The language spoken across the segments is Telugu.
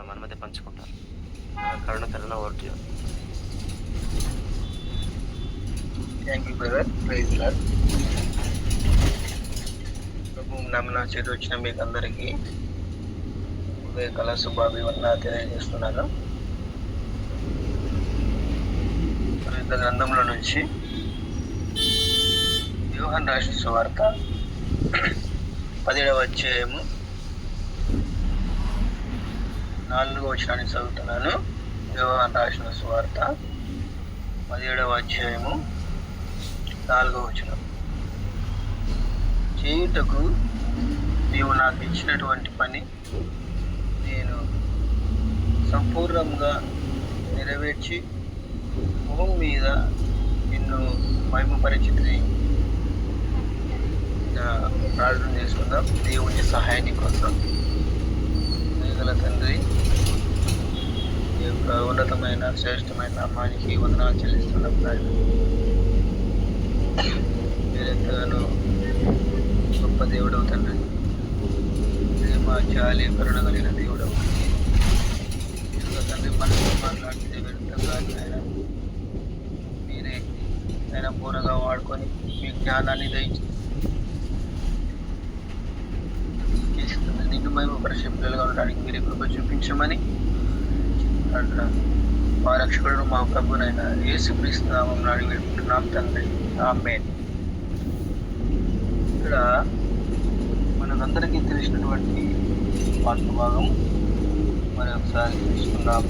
మన మధ్య పంచుకుంటారు. కరుణ ఓటు. Thank you brother. Praise lord. ప్రభు నామమున చేతి వచ్చిన మీకు అందరికీ ఉదయకాల శుభాభివందనాలు తెలియజేస్తున్నాను. పరిశుద్ధ గ్రంథంలో నుంచి యోహాను రాసిన సువార్త 17వ అధ్యాయము 4వ వచనాన్ని చదువుతున్నాను. యోహాను రాసిన సువార్త 17వ అధ్యాయము 4వ వచనం. చేయుటకు నీవు నాకు ఇచ్చినటువంటి పని నేను సంపూర్ణంగా నెరవేర్చి భూమి మీద నిన్ను మహిమపరిచితిని. ప్రార్థన చేసుకుందాం. దేవుని సహాయాన్ని కోసం దయగల తండ్రి, ఈ యొక్క ఉన్నతమైన శ్రేష్టమైన నామానికి వందనాలు చెల్లిస్తున్నాం. మీరెంతగానో గొప్ప దేవుడవు తండ్రి, ప్రేమ జాలి కరుణ కలిగిన దేవుడవు తండ్రి. మనతో మాట్లాడితే వ్యర్థంగా ఆయన మీరే ఆయన పూర్ణంగా వాడుకొని మీ జ్ఞానాన్ని దయచేస్తుంది. నిన్ను మేము పరిశుభ్రులుగా ఉండడానికి మీరు కృప చూపించమని మా రక్షకుడు మా ప్రభునైన యేసుక్రీస్తు నామమున అడిగి వేడుకుంటున్నాం తండ్రి. ఆమేన్. ఇక్కడ మనకందరికీ తెలిసినటువంటి వాక్య భాగం మరి ఒకసారి తీసుకున్నాం.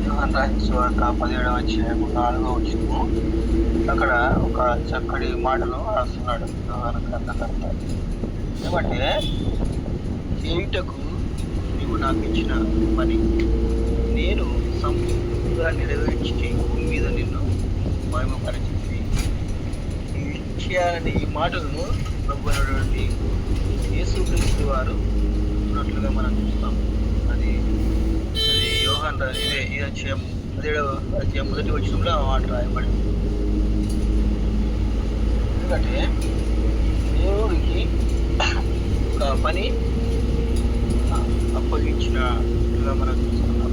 యోహాను రాసిన సువార్త 17వ అధ్యాయము 4వ వచనము. అక్కడ ఒక చక్కటి మాటలు రాస్తున్నాడు యోహాను గ్రంథకర్త. ఏమంటే, చేయుటకు నీవు నాకు ఇచ్చిన పని నేను సంపూర్ణంగా నెరవేర్చి భూమి మీద నిన్ను మహిమపరిచింది. ఈ విషయాలని ఈ మాటలను ప్రభు అయినటువంటి యేసుక్రీస్తు వారు ఉన్నట్లుగా మనం చూస్తాం. అది యోహాను ఈ అధ్యాయం 17వ అధ్యాయం 1వ వచనంలో ఆ మాట రాయబడింది. ఎందుకంటే దేవుడికి ఒక పని అప్పగించినట్లుగా మనం చూస్తున్నాం.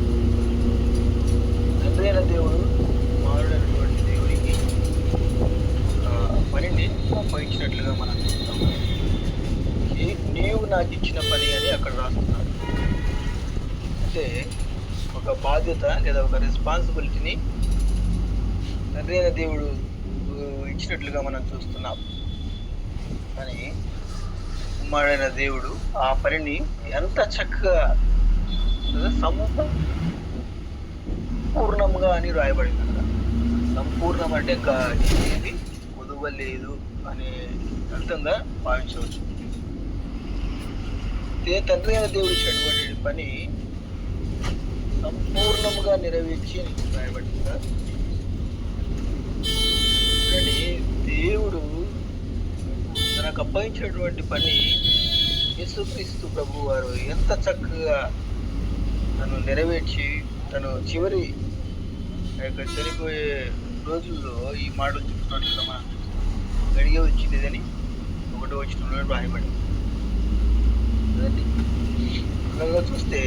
తండ్రి అయిన దేవుడు మారుడైనటువంటి దేవుడికి పనిని అప్పగించినట్లుగా మనం చూస్తాం. నీవు నాకు ఇచ్చిన పని అని అక్కడ రాస్తున్నాడు. అంటే ఒక బాధ్యత లేదా ఒక రెస్పాన్సిబిలిటీని తండ్రి అయిన దేవుడు ఇచ్చినట్లుగా మనం చూస్తున్నాం. కానీ కుమారుడైన దేవుడు ఆ పనిని ఎంత చక్కగా సంపూర్ణంగా అని రాయబడింది. అక్కడ సంపూర్ణం అంటే ఏది కొదువలేదు అనే అర్థంగా భావించవచ్చు. తండ్రి అయిన దేవుడు ఇచ్చినటువంటి పని సంపూర్ణముగా నెరవేర్చి రాయబడింది. దేవుడు తనకు అప్పగించినటువంటి పని యేసుక్రీస్తు ప్రభు వారు ఎంత చక్కగా తను నెరవేర్చి తను చివరి చనిపోయే రోజుల్లో ఈ మాటలు చెప్తున్నట్లుగా మనం గడిగే వచ్చిందని 1వ వచనంలో రాయబడింది. చూస్తే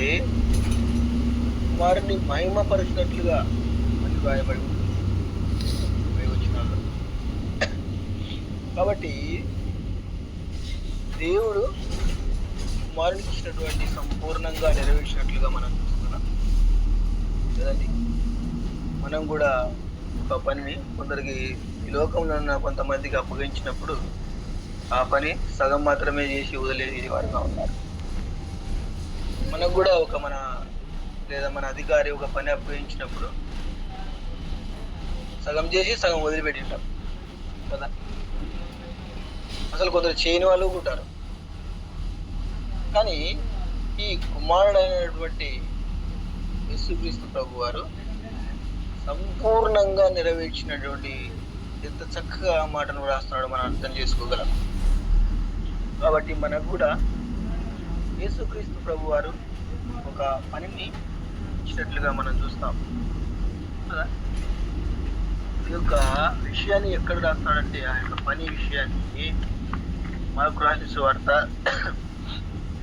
వారిని మహిమపరిచినట్లుగా అని రాయబడి వచనాల్లో. కాబట్టి దేవుడు కుమారునికి ఇచ్చినటువంటి సంపూర్ణంగా నెరవేర్చినట్లుగా మనం చూస్తున్నాం కదండి. మనం కూడా ఒక పనిని కొందరికి ఈ లోకంలో ఉన్న కొంతమందికి అప్పగించినప్పుడు ఆ పని సగం మాత్రమే చేసి వదిలేది వారుగా ఉన్నారు. మనకు కూడా మన అధికారి ఒక పని అప్పగించినప్పుడు సగం చేసి సగం వదిలిపెట్టింటాం కదా. అసలు కొందరు చేయని వాళ్ళు ఉంటారు. కానీ ఈ కుమారుడైనటువంటి యేసుక్రీస్తు ప్రభు వారు సంపూర్ణంగా నెరవేర్చినటువంటి ఎంత చక్కగా మాటను రాస్తున్నాడో మనం అర్థం చేసుకోగలం. కాబట్టి మనకు కూడా యేసుక్రీస్తు ప్రభు వారు ఒక పనిని ఇచ్చినట్లుగా మనం చూస్తాం కదా. ఈ యొక్క విషయాన్ని ఎక్కడ రాస్తాడంటే ఆ యొక్క పని విషయాన్ని మార్కు రాసిన సువార్త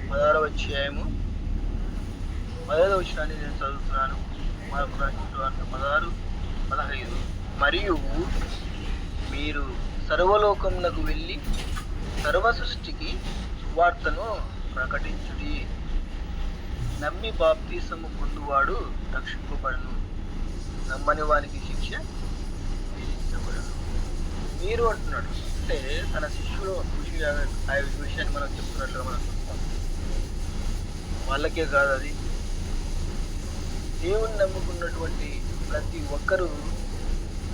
16వ అధ్యాయము మొదటి వచనాన్ని నేను చదువుతున్నాను. మార్కు రాసిన సువార్త 16:15. మరియు మీరు సర్వలోకమునకు వెళ్ళి సర్వ సృష్టికి సువార్తను ప్రకటించుడి. నమ్మి బాప్తిసము పొందువాడు రక్షింపబడును, నమ్మని వానికి శిక్ష విధించబడును. మీరు అంటున్నాడు అంటే తన శిష్యులు ఆ విషయాన్ని మనం చెప్తున్నట్లుగా మనం చూస్తాం. వాళ్ళకే కాదు, అది దేవుని నమ్ముకున్నటువంటి ప్రతి ఒక్కరూ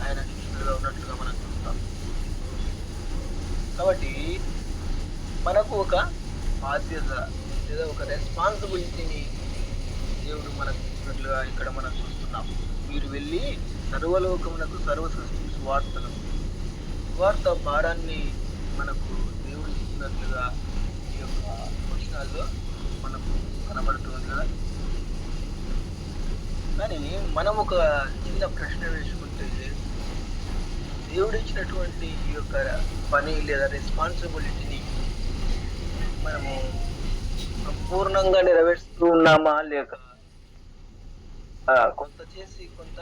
ఆయన శిష్యులుగా ఉన్నట్లుగా మనం చూస్తాం. కాబట్టి మనకు ఒక బాధ్యత లేదా ఒక రెస్పాన్సిబిలిటీని దేవుడు మనకు ఇచ్చినట్లుగా ఇక్కడ మనం చూస్తున్నాం. మీరు వెళ్ళి సర్వలోకమునకు సర్వ సృష్టి సువార్త భారాన్ని మనకు దేవుడు ఇచ్చినట్లుగా ఈ యొక్క వచనాల్లో మనకు కనబడుతుంది కదా. కానీ మనం ఒక చిన్న ప్రశ్న వేసుకుంటే, దేవుడు ఇచ్చినటువంటి ఈ యొక్క పని లేదా రెస్పాన్సిబిలిటీని మనము సంపూర్ణంగా నెరవేరుస్తూ ఉన్నామా, లేక కొంత చేసి కొంత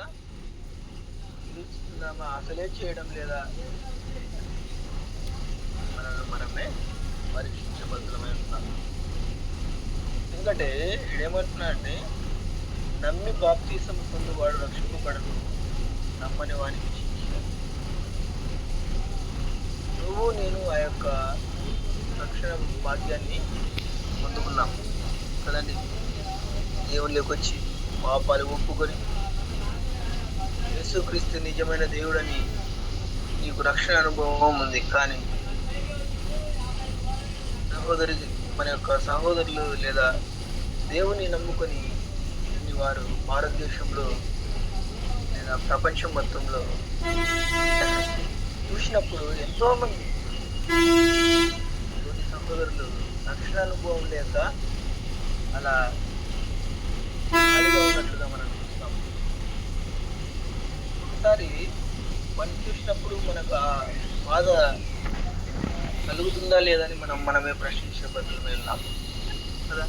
నిలుస్తున్నామా, అసలే చేయడం లేదా, మనమే పరీక్షించబద్ధమై ఉన్నాం. ఎందుకంటే ఇదేమంటున్నా అంటే, నమ్మి బాప్తిసం పొందువాడు రక్షింపబడను, నమ్మని వానికి శిక్ష. నువ్వు నేను ఆ యొక్క రక్షణ భాగ్యాన్ని పొందుకున్నాం కదండి. దేవుళ్ళకి వచ్చి పాపాలు ఒప్పుకొని యేసుక్రీస్తు నిజమైన దేవుడని నీకు రక్షణ అనుభవం ఉంది. కానీ మన యొక్క సహోదరులు లేదా దేవుని నమ్ముకొని వారు భారతదేశంలో లేదా ప్రపంచం మొత్తంలో చూసినప్పుడు ఎంతో మంది సహోదరులు రక్షణ అనుభవం లేక అలా ఖాళీగా ఉన్నట్లుగా మనం చూస్తాం. ఒకసారి మనం చూసినప్పుడు మనకు ఆ బాధ కలుగుతుందా లేదని మనమే ప్రశ్నించే బదులు వెళ్ళాం కదా.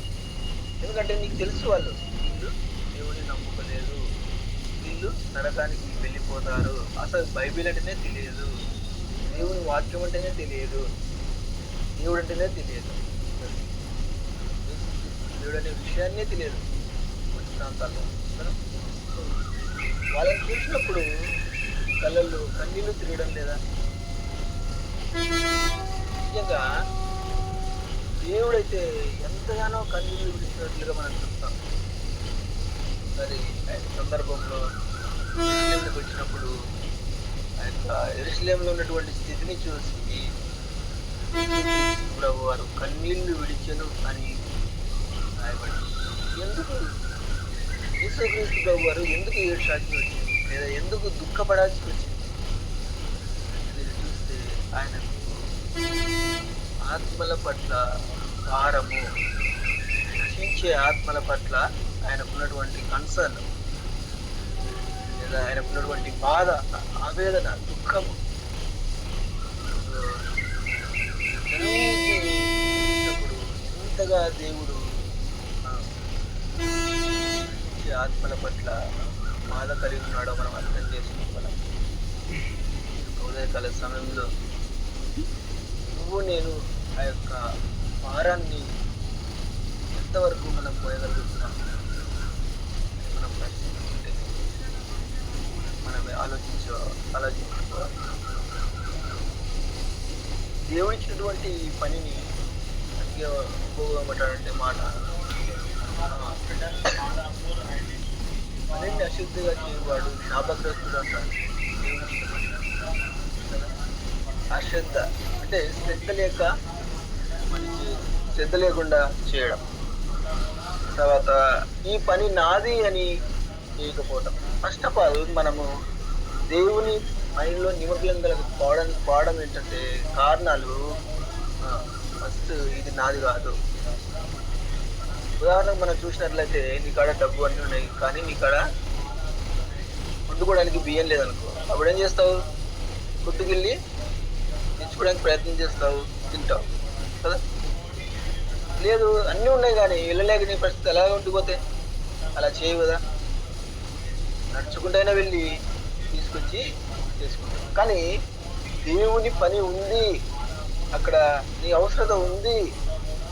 ఎందుకంటే నీకు తెలుసు వీళ్ళు దేవుడిని నమ్ముకోలేదు, వీళ్ళు నరకానికి వెళ్ళిపోతారు, అసలు బైబిల్ అంటేనే తెలియదు, దేవుని వాక్యం అంటేనే తెలియదు, దేవుడు అంటేనే తెలియదు, దేవుడు అనే విషయాన్నే తెలియదు కొన్ని ప్రాంతాల్లో. వాళ్ళని చూసినప్పుడు కళ్ళల్లో కన్నీళ్ళు తిరగడం లేదా? నిజంగా దేవుడైతే ఎంతగానో కన్నీళ్ళు విడిచినట్లుగా మనం చూస్తాం. మరి ఆయన సందర్భంలో యెరూషలేముకి వచ్చినప్పుడు ఆ యొక్క యెరూషలేములో ఉన్నటువంటి స్థితిని చూసి ప్రభు వారు కన్నీళ్లు విడిచెను అని రాయబడింది. ఎందుకు యేసుక్రీస్తు ప్రభు వారు ఎందుకు ఏడ్చాల్సి వచ్చింది లేదా ఎందుకు దుఃఖపడాల్సి వచ్చింది అనేది చూస్తే ఆయనకు ఆత్మల పట్ల భారము, నశించే ఆత్మల పట్ల ఆయనకున్నటువంటి కన్సర్న్ లేదా ఆయనకున్నటువంటి బాధ, ఆవేదన, దుఃఖము చూసినప్పుడు ఎంతగా దేవుడు ఆత్మల పట్ల బాధ కలిగి ఉన్నాడో మనం అర్థం చేసుకోగలం. ఉదయకాల సమయంలో నువ్వు నేను ఆ యొక్క భారాన్ని ఎంతవరకు మనం పోయగలుగుతున్నాం మనం ప్రశ్నించుకుంటే మనమే ఆలోచించుకోవాలి. దేవుడిచ్చినటువంటి ఈ పనిని అందుకే ఒప్పుకోమంటాడంటే మాట పనిని అశుద్ధిగా చేయవాడు శాపగ్రస్తుడు అంటాడు. అశ్రద్ధ అంటే శ్రద్ధ లేకుండా చేయడం. తర్వాత ఈ పని నాది అని చేయకపోవడం. ఫస్ట్ ఆఫ్ ఆల్ మనము దేవుని పనిలో నిమగ్నం పోవడం ఏంటంటే కారణాలు. ఫస్ట్ ఇది నాది కాదు. ఉదాహరణకు మనం చూసినట్లయితే నీ కాడ డబ్బు అన్నీ ఉన్నాయి, కానీ నీ కాడ వండుకోవడానికి బియ్యం లేదనుకో, అప్పుడు ఏం చేస్తావు? కొట్టుకెళ్ళి తెచ్చుకోవడానికి ప్రయత్నం చేస్తావు, తింటావు కదా. లేదు అన్నీ ఉన్నాయి కానీ వెళ్ళలేక నీ పరిస్థితి ఎలాగ ఉండిపోతే అలా చేయవు కదా. నడుచుకుంటైనా వెళ్ళి తీసుకొచ్చి చేసుకుంటాం. కానీ దేవుని పని ఉంది, అక్కడ నీ అవసరత ఉంది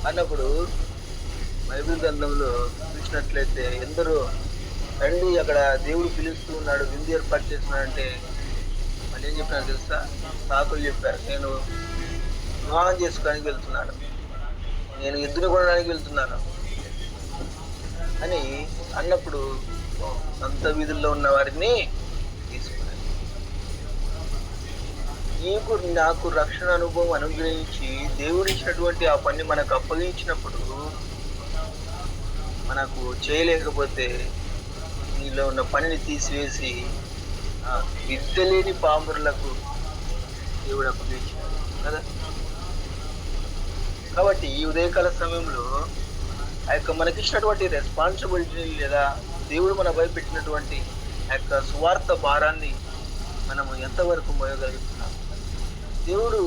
అన్నప్పుడు బైబిల్ గ్రంథంలో చూసినట్లయితే ఎందరో రండి అక్కడ దేవుడు పిలుస్తూ ఉన్నాడు, విందు ఏర్పాటు చేస్తున్నాడంటే మళ్ళీ ఏం చెప్పినారు తెలుసా? సాకులు చెప్పారు. నేను వివాహం చేసుకోవడానికి వెళ్తున్నాను, నేను ఎద్దుని కొనడానికి వెళ్తున్నాను అని అన్నప్పుడు సొంత వీధుల్లో ఉన్న వారిని తీసుకున్నాను. నీకు నాకు రక్షణ అనుభవం అనుగ్రహించి దేవుడు ఇచ్చినటువంటి ఆ పని మనకు అప్పగించినప్పుడు మనకు చేయలేకపోతే నీలో ఉన్న పనిని తీసివేసి విద్య లేని పామరులకు దేవుడు అప్పగించాడు కదా. కాబట్టి ఈ ఉదయకాల సమయంలో ఆ యొక్క మనకిచ్చినటువంటి రెస్పాన్సిబిలిటీ లేదా దేవుడు మన భయపెట్టినటువంటి ఆ యొక్క సువార్త భారాన్ని మనము ఎంతవరకు మోయగలుగుతున్నాం, దేవుడు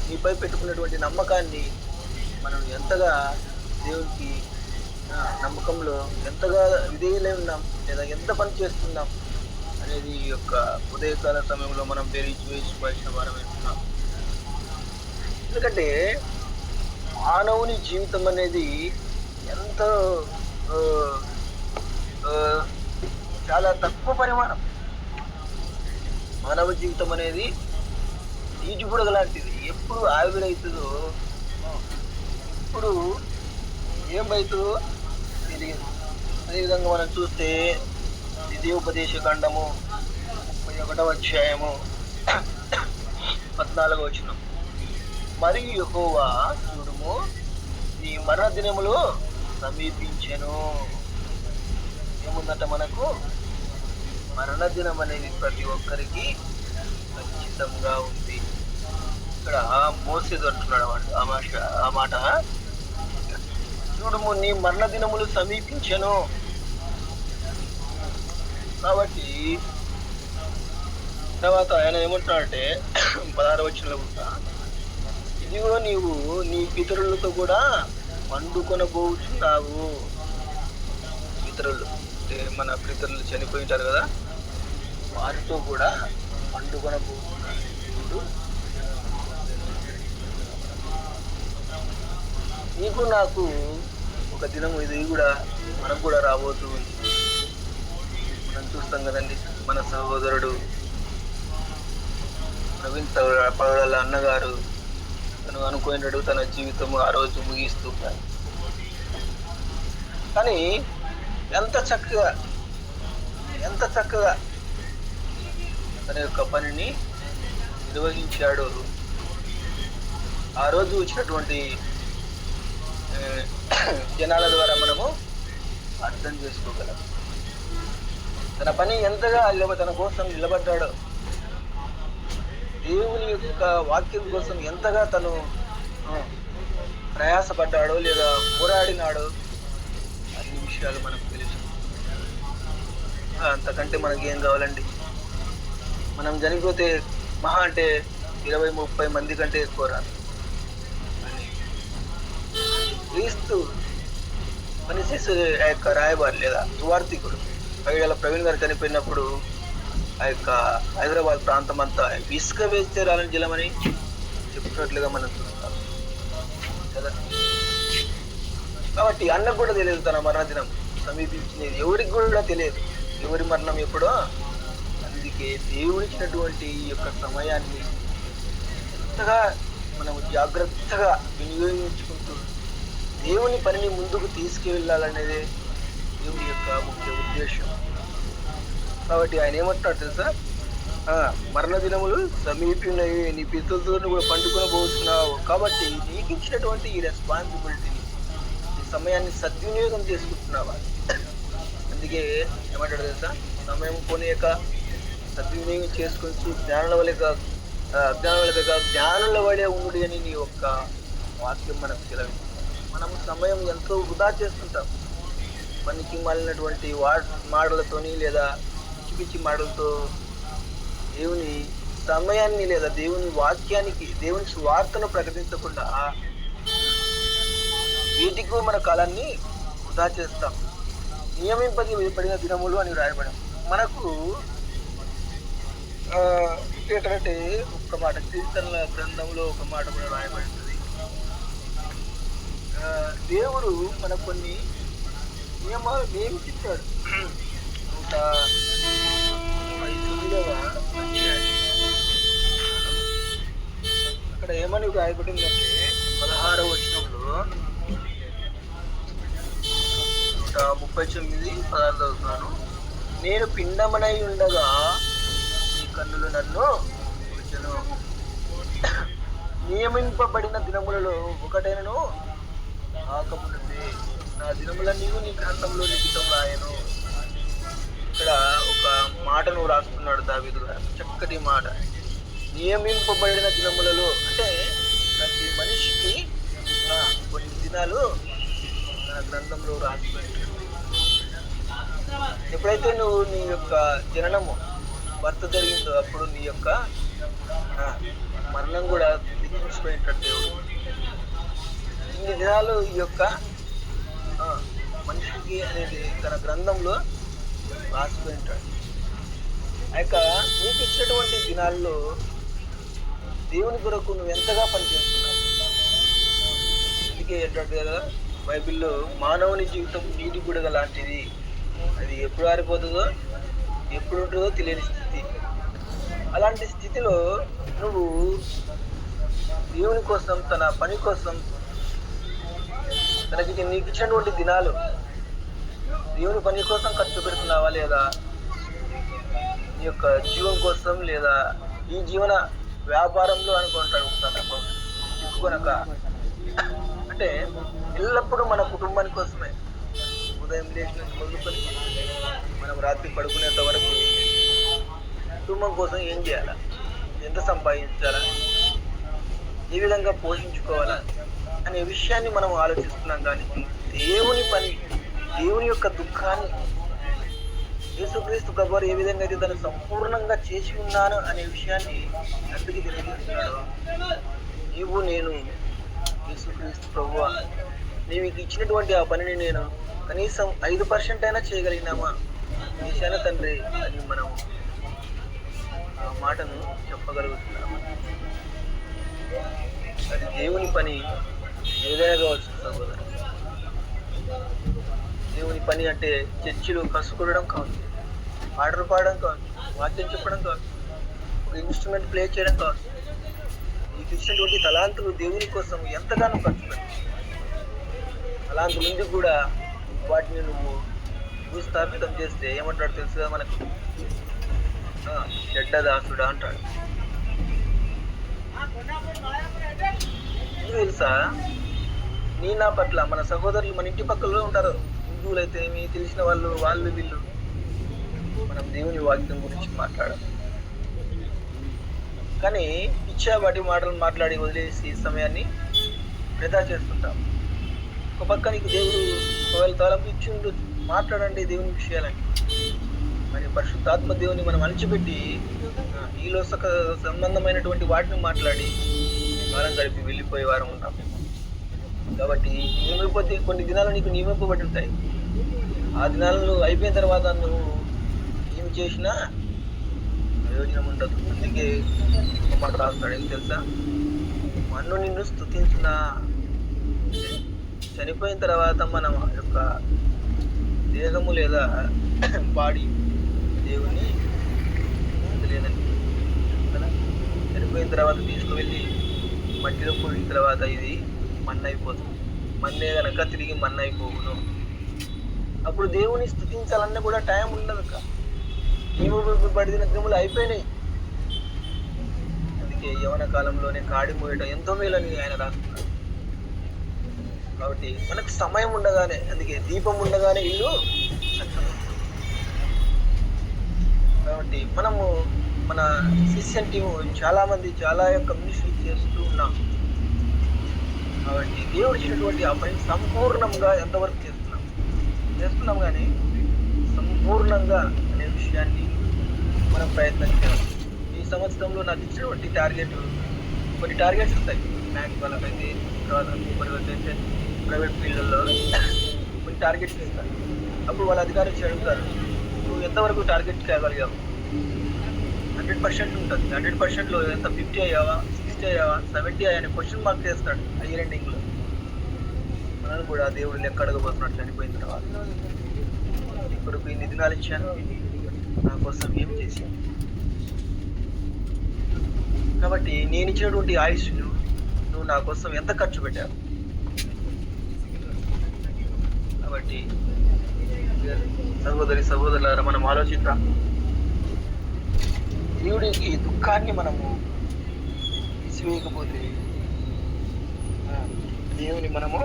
నీపై పెట్టుకున్నటువంటి నమ్మకాన్ని మనం ఎంతగా దేవునికి నమ్మకంలో ఎంతగా విధేయులై ఉన్నాం లేదా ఎంత పని చేస్తున్నాం అనేది ఈ యొక్క ఉదయకాల సమయంలో మనం వేసుకోవాల్సిన వారం వేస్తున్నాం. ఎందుకంటే మానవుని జీవితం అనేది ఎంతో చాలా తక్కువ పరిమాణం. మానవ జీవితం అనేది నీటి బుడగ లాంటిది. ఎప్పుడు ఆవిరైతుందో, ఇప్పుడు ఏమైతుందో తెలియదు. అదేవిధంగా మనం చూస్తే ద్వితీయోపదేశ ఖండము 31వ అధ్యాయము 14వ వచనం, మరియు యెహోవా చూడుము నీ మరణ దినములు సమీపించెను. ఏముందంట మనకు? మరణ దినం అనేది ప్రతి ఒక్కరికి ఖచ్చితంగా ఉంది. ఇక్కడ మోసే దొరుకుతున్నాడు ఆ మాట. చూడుము నీ మరణ దినములు సమీపించెను. కాబట్టి తర్వాత ఆయన ఏమంటున్నాడంటే 16వ వచనంలో కూడా, ఇదిగో నీవు నీ పితరులతో కూడా పండుకొనబోచున్నావు. పితరులు అంటే మన పితరులు చనిపోయి ఉంటారు కదా, వారితో కూడా పండుకొనబోతున్నాడు. నీకు నాకు ఒక దినం ఇది కూడా మనకు కూడా రాబోతుంది. మనం చూస్తాం కదండి, మన సహోదరుడు ప్రవీణ్ పగడాల అన్నగారు తను అనుకున్నాడు తన జీవితం ఆ రోజు ముగిస్తున్నాడు. కానీ ఎంత చక్కగా తన యొక్క పనిని నిర్వహించాడు. ఆ రోజు వచ్చినటువంటి జనాల ద్వారా మనము అర్థం చేసుకోగలం. తన పని ఎంతగా తన కోసం నిలబడ్డాడో, దేవుని యొక్క వాక్యం కోసం ఎంతగా తను ప్రయాసపడ్డాడో లేదా పోరాడినాడో అన్ని విషయాలు మనకు తెలుసు. అంతకంటే మనకి ఏం కావాలండి? మనం చనిపోతే మహా అంటే 20-30 మంది కంటే ఎక్కువ రాదు. క్రీస్తు పనిచేసే ఆ యొక్క రాయబారి లేదా సువార్థికుడు పైగల ప్రవీణ్ గారు చనిపోయినప్పుడు ఆ యొక్క హైదరాబాద్ ప్రాంతం అంతా ఇసుక వేస్తే రాలని జలమని చెప్తున్నట్లుగా మనం చూస్తాం కదా. కాబట్టి అన్నకు కూడా తెలియదు తన మరణదినం సమీపించినది, ఎవరికి కూడా తెలియదు ఎవరి మరణం ఎప్పుడో. అందుకే దేవుడిచ్చినటువంటి ఈ యొక్క సమయాన్ని ఎంతగా మనము జాగ్రత్తగా వినియోగించుకుంటూ దేవుని పనిని ముందుకు తీసుకువెళ్ళాలనేదే దేవుని యొక్క ముఖ్య ఉద్దేశం. కాబట్టి ఆయన ఏమంటున్నాడు తెలుసా? మరణ దినములు సమీపినవి, నీ పితరులతో కూడా పండుకొనబోతున్నావు. కాబట్టి నీకు ఇచ్చినటువంటి ఈ రెస్పాన్సిబిలిటీని, ఈ సమయాన్ని సద్వినియోగం చేసుకుంటున్నావా? అందుకే ఏమంటాడు తెలుసా? సమయం కొనేక సద్వినియోగం చేసుకొచ్చు, జ్ఞానుల వలె జ్ఞానుల వలె ఉండు అని నీ యొక్క వాక్యం మనకు సెలవు. మనం సమయం ఎంతో వృధా చేస్తుంటాం. పనికి మాలినటువంటి మాటలతోని లేదా పిచ్చి మాటలతో దేవుని సమయాన్ని లేదా దేవుని వాక్యానికి, దేవుని స్వార్థను ప్రకటించకుండా వీటికి మన కాలాన్ని వృధా చేస్తాం. నియమింపబడిన దినములు అని రాయబడి మనకు ఏంటంటే ఒక మాట కీర్తనల గ్రంథంలో ఒక మాట కూడా రాయబడుతుంది. దేవుడు మనకు కొన్ని నియమాలు నియమించాడు. 119వ అధ్యాయం అక్కడ ఏమని రాయబడిందంటే 16వ వచనంలో 139:16 చదువుతున్నాను. నేను పిండమనై ఉండగా నీ కన్నులు నన్ను చూచెను. నియమింపబడిన దినములలో ఒకటైనను ఆకముందే నా దినములన్నీ నీ గ్రంథంలో లిఖితం రాయను. ఇక్కడ ఒక మాటను రాస్తున్నాడు దావీదు గారు, చక్కటి మాట. నియమింపబడిన దినములలో అంటే ప్రతి మనిషికి కొన్ని దినాలు నా గ్రంథంలో రాసి పెట్టాడు. ఎప్పుడైతే నువ్వు నీ యొక్క జననము భర్త జరిగిందో అప్పుడు నీ యొక్క మరణం కూడా లిఖించిపోయినట్టు దేవుడు ఇన్ని దినాలు ఈ యొక్క మనిషికి అనేది తన గ్రంథంలో రాసిపోయి ఉంటాడు. ఆ యొక్క నీకు ఇచ్చినటువంటి దినాల్లో దేవుని కొరకు నువ్వు ఎంతగా పనిచేస్తున్నావు. అందుకే ఏంటంటే కదా బైబిల్లో మానవుని జీవితం నీటి బుడగ లాంటిది, అది ఎప్పుడు ఆరిపోతుందో ఎప్పుడు ఉంటుందో తెలియని స్థితి. అలాంటి స్థితిలో నువ్వు దేవుని కోసం తన పని కోసం నీకు ఇచ్చినటువంటి దినాలు దేవుని పని కోసం ఖర్చు పెడుతున్నావా, లేదా నీ యొక్క జీవం కోసం, లేదా ఈ జీవన వ్యాపారంలో అనుకుంటాడు చిక్కుకొనక. అంటే ఎల్లప్పుడూ మన కుటుంబాని కోసమే, ఉదయం లేచిన మొదలుకొని మనం రాత్రి పడుకునేంత వరకు కుటుంబం కోసం ఏం చేయాలా, ఎంత సంపాదించాలా, ఏ విధంగా పోషించుకోవాలా అనే విషయాన్ని మనం ఆలోచిస్తున్నాం. కానీ దేవుని పని, దేవుని యొక్క దుఃఖాన్ని యేసుక్రీస్తు ప్రభువారు ఏ విధంగా అయితే దాన్ని సంపూర్ణంగా చేసి ఉన్నాను అనే విషయాన్ని తండ్రికి తెలియజేస్తున్నాడు. నీవు నేను యేసుక్రీస్తు ప్రభువా నీవు ఇచ్చినటువంటి ఆ పనిని నేను కనీసం 5% అయినా చేయగలిగినామా విషయాన్ని తండ్రి అని మనం ఆ మాటను చెప్పగలుగుతున్నాము. అది దేవుని పని ఏదైనా కావచ్చు సహోదరు. దేవుని పని అంటే చర్చిలు కసుకొనడం కావచ్చు, పాటలు పాడడం కావచ్చు, వాక్యం చెప్పడం కావచ్చు, ఒక ఇన్స్ట్రుమెంట్ ప్లే చేయడం కావచ్చు. నీకు ఇచ్చినటువంటి తలాంతులు దేవుని కోసం ఎంతగానో ఖర్చు పెట్టు. తలాంతుల నుండి కూడా వాటిని నువ్వు భూస్థాపితం చేస్తే ఏమంటాడు తెలుసుగా మనకు, చెడ్డదాసుడా అంటాడు. తెలుసా నీ నా పట్ల మన సహోదరులు మన ఇంటి పక్కలో ఉంటారు, హిందువులైతే మీ తెలిసిన వాళ్ళు వీళ్ళు, మనం దేవుని వాక్యం గురించి మాట్లాడాలి. కానీ ఇచ్చాబాటి మాటలు మాట్లాడి వదిలేసి సమయాన్ని వృధా చేస్తుంటాం. ఒక పక్క నీకు దేవుడు ఒకవేళ తలంపు ఇచ్చి ఉండొచ్చు, మాట్లాడండి దేవుని విషయాలని. మరి పరిశుద్ధాత్మ దేవుని మనం అణిచిపెట్టి ఈలో సంబంధమైనటువంటి వాటిని మాట్లాడి కాలం గడిపి వెళ్ళిపోయే వారం ఉంటాం. కాబట్టి నియమిపోతే కొన్ని దినాలు నీకు నియమింపబడి ఉంటాయి. ఆ దినాలను అయిపోయిన తర్వాత నువ్వు ఏమి చేసినా ప్రయోజనం ఉండదు. అందుకే ఒక మాట రాస్తాడు, ఏం తెలుసా, మన్ను నిన్ను స్తుతించునా. చనిపోయిన తర్వాత మనం యొక్క దేహము లేదా బాడీ దేవుని లేదని కదా, చనిపోయిన తర్వాత తీసుకువెళ్ళి మట్టిలో పూడిన తర్వాత ఇది మన్ను అయిపోతుంది. మన్నే కనుక తిరిగి మన్ను అయిపోవును. అప్పుడు దేవుని స్తుతించాలన్నా కూడా టైం ఉండదు. నియమింపబడిన దినములు అయిపోయినాయి. అందుకే యవన కాలంలోనే కాడి మోయటం ఎంతో మేలని ఆయన రాస్తున్నాడు. కాబట్టి మనకు సమయం ఉండగానే, అందుకే దీపం ఉండగానే ఇల్లు చక్కగా. కాబట్టి మనము మన సిస్టమ్ టీము చాలా మంది చాలా యొక్క మినిస్ట్రీ చేస్తూ ఉన్నాం. కాబట్టి దేవుడు ఇచ్చినటువంటి ఆ పని సంపూర్ణంగా ఎంతవరకు చేస్తున్నాం కానీ సంపూర్ణంగా అనే విషయాన్ని మనం ప్రయత్నం చేయాలి. ఈ సంవత్సరంలో నాకు ఇచ్చినటువంటి కొన్ని టార్గెట్స్ ఉంటాయి. బ్యాంక్ వాళ్ళకైతే, తర్వాత అయితే ప్రైవేట్ ఫీల్డ్లో కొన్ని టార్గెట్స్ ఇస్తారు. అప్పుడు వాళ్ళ అధికారులు వచ్చి అడుగుతారు, నువ్వు ఎంతవరకు టార్గెట్ చేయగలిగావు? 100% ఉంటుంది. 100%లో ఎంత 50 అయ్యావా, 60 అయ్యావా, 70 అయ్యా క్వశ్చన్ మార్క్ చేస్తాడు ఇయర్ ఎండింగ్లో. మనల్ని కూడా దేవుడు లెక్క అడగబోతున్నాడు చనిపోయిన తర్వాత. నీ కొరకు ఇన్ని దినాలు ఇచ్చాను, నా కోసం ఏం చేశాను? కాబట్టి నేను ఇచ్చినటువంటి ఆయుష్ను నువ్వు నా కోసం ఎంత ఖర్చు పెట్టావు? కాబట్టి సహోదరులారా, మనం ఆలోచిద్దాం. దేవుడికి దుఃఖాన్ని మనము తీసివేయకపోతే దేవుని మనము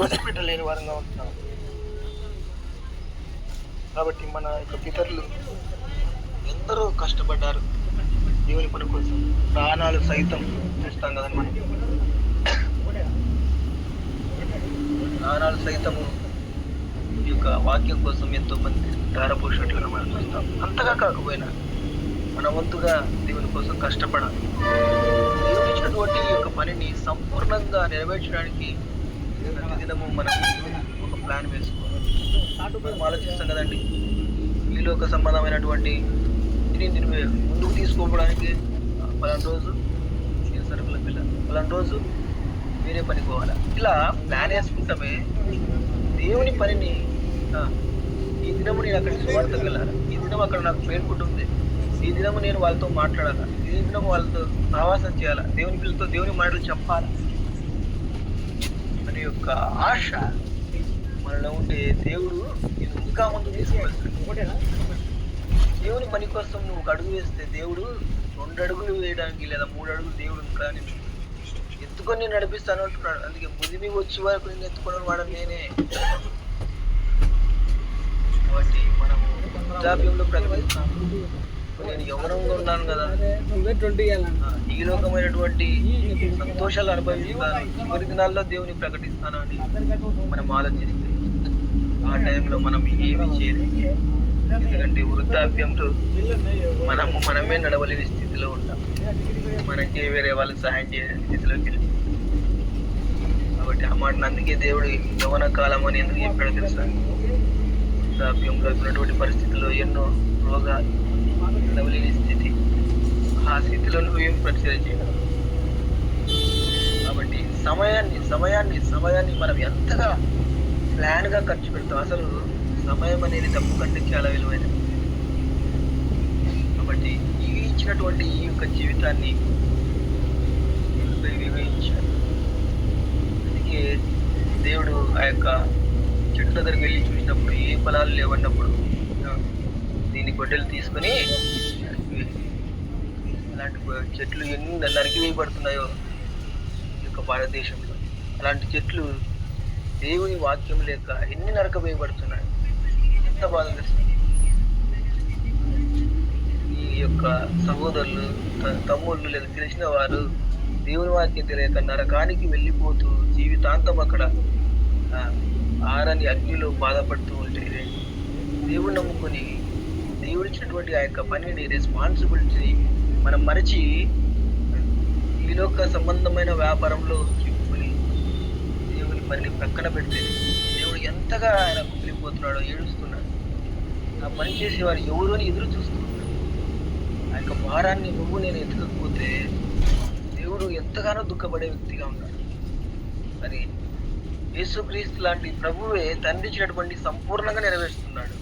వదిలిపెట్టలేని వారంగా ఉంటున్నాం. కాబట్టి మన యొక్క పితరులు ఎందరో కష్టపడ్డారు దేవుని పని కోసం, ప్రాణాలు సైతం చూస్తాం కదా మనం. ప్రాణాలు సైతము ఈ యొక్క వాక్యం కోసం ఎంతో మంది ధారపోసినట్లుగా మనం చూస్తాం. అంతగా కాకపోయినా మన వంతుగా దేవుని కోసం కష్టపడాలి. దేవుని ఇచ్చినటువంటి ఈ యొక్క పనిని సంపూర్ణంగా నెరవేర్చడానికి ప్రతిదినము మనం ఒక ప్లాన్ వేసుకోవాలి. మనం ఆలోచిస్తాం కదండి, ఈలోక సంబంధమైనటువంటి దీన్ని ముందుకు తీసుకోవడానికి పలానా రోజు సరుకులకు వెళ్ళాలి, పలానా రోజు వేరే పనికి పోవాలా, ఇలా ప్లాన్ వేసుకుంటామే. దేవుని పనిని ఈ దినము నేను అక్కడికి సువార్తకు వెళ్ళాలి, ఈ దినం అక్కడ నాకు పేర్కొంటు ఉంది, ఈ దినము నేను వాళ్ళతో మాట్లాడాలా, ఈ దినము వాళ్ళతో సహవాసం చేయాలా, దేవుని పిల్లలతో దేవుని మాటలు చెప్పాలా అనే యొక్క ఆశ మనలో ఉంటే దేవుడు నేను ఇంకా ముందు తీసుకువెళ్తాడు. దేవుని పని కోసం నువ్వు ఒక అడుగు వేస్తే దేవుడు 2 అడుగులు వేయడానికి లేదా 3 అడుగులు దేవుడు ఇంకా నేను ఎత్తుకొని నేను నడిపిస్తాను అంటున్నాడు. అందుకే ముదిమి వచ్చే వరకు నేను ఎత్తుకొని వాడని నేనే. కాబట్టి మనము వృద్ధాప్యంలో ప్రకటిస్తాం, నేను యవ్వనంగా ఉన్నాను కదా, ఈ లోకమైనటువంటి సంతోషాలు అనుభవిస్తాను, చివరి దినాల్లో దేవుని ప్రకటిస్తాను అని మనం ఆలోచిస్తే ఆ టైంలో మనం ఏమి చేయలేదు. ఎందుకంటే వృద్ధాప్యంలో మనమే నడవలేని స్థితిలో ఉంటాం, మనకి వేరే వాళ్ళకి సహాయం చేయని స్థితిలోకి వెళ్ళి. కాబట్టి ఆ మాటను అందుకే దేవుడు యవ్వన కాలం అని ఎందుకు చెప్పాడో తెలుసా? వృద్ధాప్యంలో ఉన్నటువంటి పరిస్థితుల్లో ఎన్నో రోగాలు, నడవలేని స్థితి, ఆ స్థితిలో నువ్వు ఏం పరిచయం చేయగలవు? కాబట్టి సమయాన్ని మనం ఎంతగా ప్లాన్గా ఖర్చు పెడతాం. అసలు సమయం అనేది డబ్బు కంటే చాలా విలువైనది. కాబట్టి ఈ ఇచ్చినటువంటి ఈ యొక్క జీవితాన్ని వివేచించాడు. అందుకే దేవుడు ఆ యొక్క చెట్ల దగ్గరికి వెళ్ళి చూసినప్పుడు ఏ ఫలాలు లేవన్నప్పుడు దీని గొడ్డలు తీసుకొని అలాంటి చెట్లు ఎన్ని నరికి వేయబడుతున్నాయో ఈ యొక్క భారతదేశంలో, అలాంటి చెట్లు దేవుని వాక్యం లేక ఎన్ని నరక వేయబడుతున్నాయి. ఎంత బాధ వేస్తుంది. ఈ యొక్క సహోదరులు, తమ్ముళ్ళు లేదా తెలిసిన వారు దేవుని వాక్యం తెలియక నరకానికి వెళ్ళిపోతూ జీవితాంతం అక్కడ ఆరని అగ్నిలో బాధపడుతూ ఉంటే, దేవుడు నమ్ముకొని దేవుడు ఇచ్చినటువంటి ఆ యొక్క పనిని, రెస్పాన్సిబిలిటీని మనం మరచి ఈలోక సంబంధమైన వ్యాపారంలో చిక్కుని దేవుని పనిని ప్రక్కన పెడితే దేవుడు ఎంతగా ఆయన కుమిలిపోతున్నాడో, ఏడుస్తున్నాడు. ఆ పని చేసేవారు ఎవరు అని ఎదురు చూస్తున్నాడు. ఆ యొక్క భారాన్ని నేను ఎత్తుకపోతే దేవుడు ఎంతగానో దుఃఖపడే వ్యక్తిగా ఉన్నాడు. మరి యేసుక్రీస్తు లాంటి ప్రభువే తండ్రి ఇచ్చినటువంటి సంపూర్ణంగా నెరవేరుస్తున్నాడు.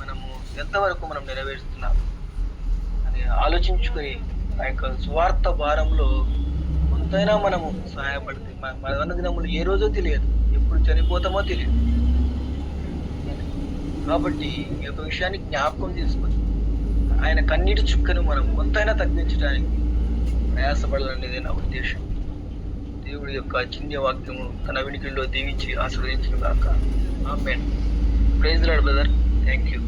మనము ఎంతవరకు మనం నెరవేరుస్తున్నాం అని ఆలోచించుకొని ఆ యొక్క స్వార్థ భారంలో కొంతైనా మనము సహాయపడితే, మన దినములు ఏ రోజో తెలియదు, ఎప్పుడు చనిపోతామో తెలియదు. కాబట్టి ఈ యొక్క విషయాన్ని జ్ఞాపకం చేసుకొని ఆయన కన్నీటి చుక్కను మనం కొంతైనా తగ్గించడానికి ప్రయాసపడాలనేది నా ఉద్దేశం. దేవుడి యొక్క చిన్న వాక్యము తన వినికిడిలో దీవించి ఆశీర్వదించును గాక. ఆమేన్. Praise the lord brother. Thank you.